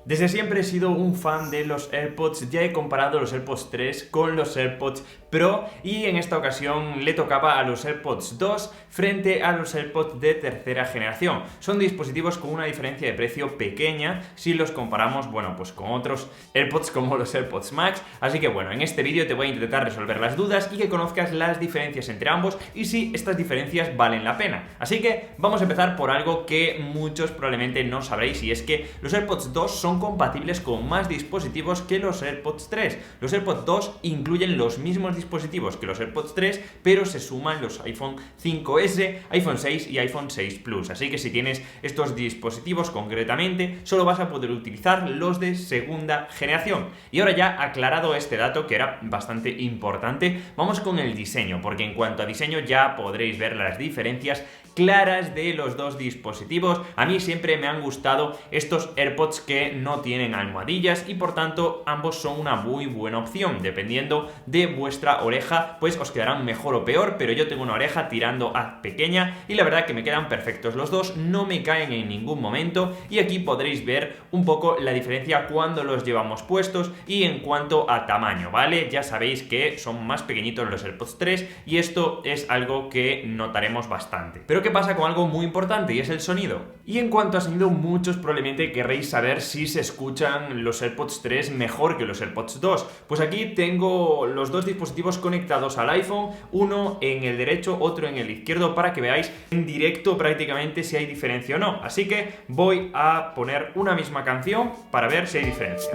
Desde siempre he sido un fan de los AirPods, ya he comparado los AirPods 3 con los AirPods Pro y en esta ocasión le tocaba a los AirPods 2 frente a los AirPods de tercera generación. Son dispositivos con una diferencia de precio pequeña si los comparamos, bueno, pues con otros AirPods como los AirPods Max, así que bueno, en este vídeo te voy a intentar resolver las dudas y que conozcas las diferencias entre ambos y si estas diferencias valen la pena. Así que vamos a empezar por algo que muchos probablemente no sabréis y es que los AirPods 2 son compatibles con más dispositivos que los AirPods 3. Los AirPods 2 incluyen los mismos dispositivos que los AirPods 3, pero se suman los iPhone 5S, iPhone 6 y iPhone 6 Plus. Así que si tienes estos dispositivos concretamente, solo vas a poder utilizar los de segunda generación. Y ahora ya aclarado este dato, que era bastante importante, vamos con el diseño, porque en cuanto a diseño ya podréis ver las diferencias claras de los dos dispositivos. A mí siempre me han gustado estos AirPods que no tienen almohadillas y por tanto ambos son una muy buena opción. Dependiendo de vuestra oreja, pues os quedarán mejor o peor, pero yo tengo una oreja tirando a pequeña y la verdad que me quedan perfectos los dos, no me caen en ningún momento y aquí podréis ver un poco la diferencia cuando los llevamos puestos y en cuanto a tamaño, ¿vale? Ya sabéis que son más pequeñitos los AirPods 3 y esto es algo que notaremos bastante. Pero ¿qué pasa con algo muy importante y es el sonido? Y en cuanto a sonido, muchos probablemente querréis saber si se escuchan los AirPods 3 mejor que los AirPods 2. Pues aquí tengo los dos dispositivos conectados al iPhone, uno en el derecho, otro en el izquierdo, para que veáis en directo prácticamente si hay diferencia o no. Así que voy a poner una misma canción para ver si hay diferencia.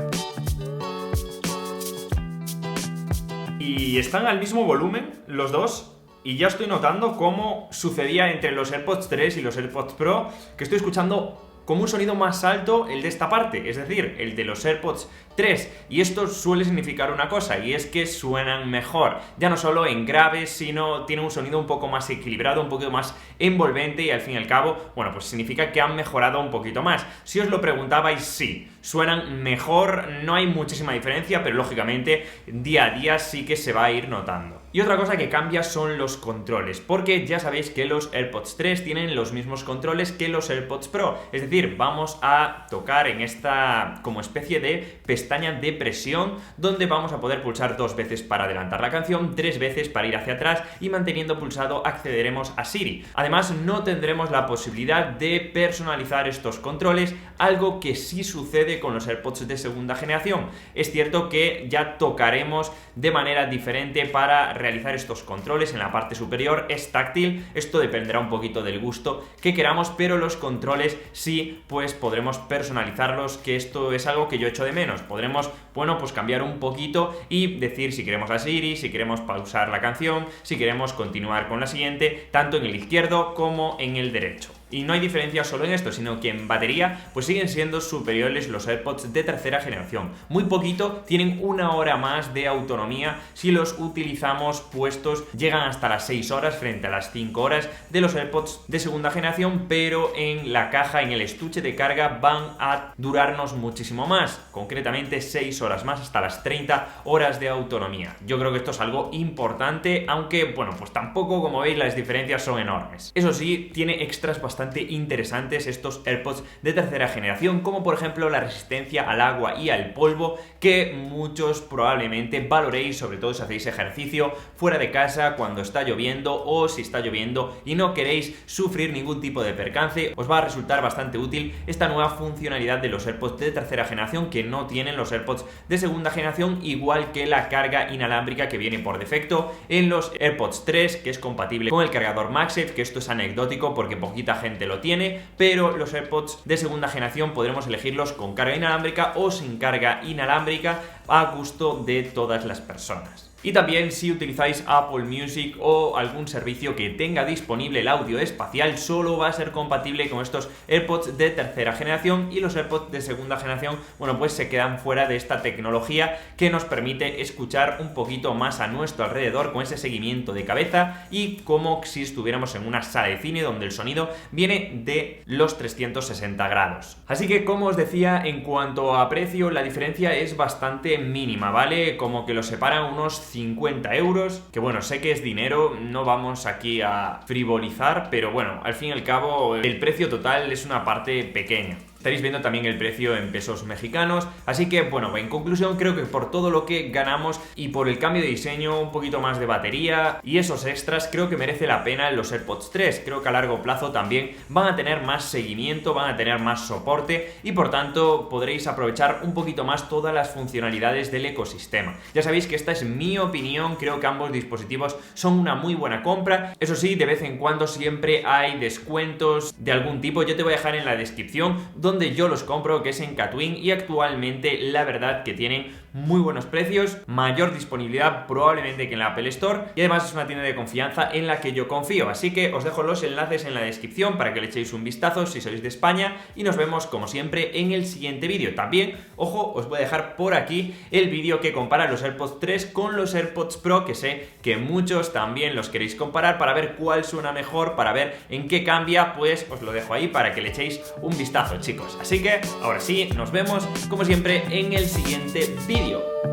Y están al mismo volumen los dos. Y ya estoy notando cómo sucedía entre los AirPods 3 y los AirPods Pro, que estoy escuchando como un sonido más alto el de esta parte, es decir, el de los AirPods 3. Y esto suele significar una cosa, y es que suenan mejor. Ya no solo en graves, sino tienen un sonido un poco más equilibrado, un poquito más envolvente y al fin y al cabo, bueno, pues significa que han mejorado un poquito más. Si os lo preguntabais, sí, suenan mejor, no hay muchísima diferencia, pero lógicamente día a día sí que se va a ir notando. Y otra cosa que cambia son los controles, porque ya sabéis que los AirPods 3 tienen los mismos controles que los AirPods Pro, es decir, vamos a tocar en esta como especie de pestaña de presión donde vamos a poder pulsar 2 veces para adelantar la canción, 3 veces para ir hacia atrás y manteniendo pulsado accederemos a Siri. Además, no tendremos la posibilidad de personalizar estos controles, algo que sí sucede con los AirPods de segunda generación. Es cierto que ya tocaremos de manera diferente para realizar estos controles. En la parte superior es táctil, esto dependerá un poquito del gusto que queramos, pero los controles sí, pues podremos personalizarlos, que esto es algo que yo echo de menos. Podremos, bueno, pues cambiar un poquito y decir si queremos a Siri, si queremos pausar la canción, si queremos continuar con la siguiente, tanto en el izquierdo como en el derecho. Y no hay diferencia solo en esto, sino que en batería pues siguen siendo superiores los AirPods de tercera generación. Muy poquito, tienen 1 hora más de autonomía. Si los utilizamos puestos, llegan hasta las 6 horas frente a las 5 horas de los AirPods de segunda generación, pero en la caja, en el estuche de carga, van a durarnos muchísimo más, concretamente 6 horas más, hasta las 30 horas de autonomía. Yo creo que esto es algo importante, aunque bueno, pues tampoco, como veis, las diferencias son enormes. Eso sí, tiene extras bastante interesantes estos AirPods de tercera generación, como por ejemplo la resistencia al agua y al polvo, que muchos probablemente valoréis, sobre todo si hacéis ejercicio fuera de casa cuando está lloviendo, o si está lloviendo y no queréis sufrir ningún tipo de percance. Os va a resultar bastante útil esta nueva funcionalidad de los AirPods de tercera generación que no tienen los AirPods de segunda generación, igual que la carga inalámbrica que viene por defecto en los AirPods 3, que es compatible con el cargador MagSafe, que esto es anecdótico porque poquita gente lo tiene, pero los AirPods de segunda generación podremos elegirlos con carga inalámbrica o sin carga inalámbrica a gusto de todas las personas. Y también si utilizáis Apple Music o algún servicio que tenga disponible el audio espacial, solo va a ser compatible con estos AirPods de tercera generación, y los AirPods de segunda generación, bueno, pues se quedan fuera de esta tecnología que nos permite escuchar un poquito más a nuestro alrededor con ese seguimiento de cabeza y como si estuviéramos en una sala de cine donde el sonido viene de los 360 grados. Así que, como os decía, en cuanto a precio, la diferencia es bastante mínima, ¿vale? Como que los separan unos 50 euros, que bueno, sé que es dinero, no vamos aquí a frivolizar, pero bueno, al fin y al cabo el precio total es una parte pequeña. estaréis viendo también el precio en pesos mexicanos. Así que bueno, en conclusión creo que por todo lo que ganamos y por el cambio de diseño, un poquito más de batería y esos extras, creo que merece la pena los AirPods 3. Creo que a largo plazo también van a tener más seguimiento, van a tener más soporte y por tanto podréis aprovechar un poquito más todas las funcionalidades del ecosistema. Ya sabéis que esta es mi opinión, creo que ambos dispositivos son una muy buena compra. Eso sí, de vez en cuando siempre hay descuentos de algún tipo. Yo te voy a dejar en la descripción donde yo los compro, que es en Katwin, y actualmente la verdad que tienen muy buenos precios, mayor disponibilidad probablemente que en la Apple Store, y además es una tienda de confianza en la que yo confío, así que os dejo los enlaces en la descripción para que le echéis un vistazo si sois de España, y nos vemos como siempre en el siguiente vídeo. También, ojo, os voy a dejar por aquí el vídeo que compara los AirPods 3 con los AirPods Pro, que sé que muchos también los queréis comparar para ver cuál suena mejor, para ver en qué cambia. Pues os lo dejo ahí para que le echéis un vistazo, chicos. Así que ahora sí, nos vemos como siempre en el siguiente vídeo.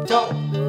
¡Chao!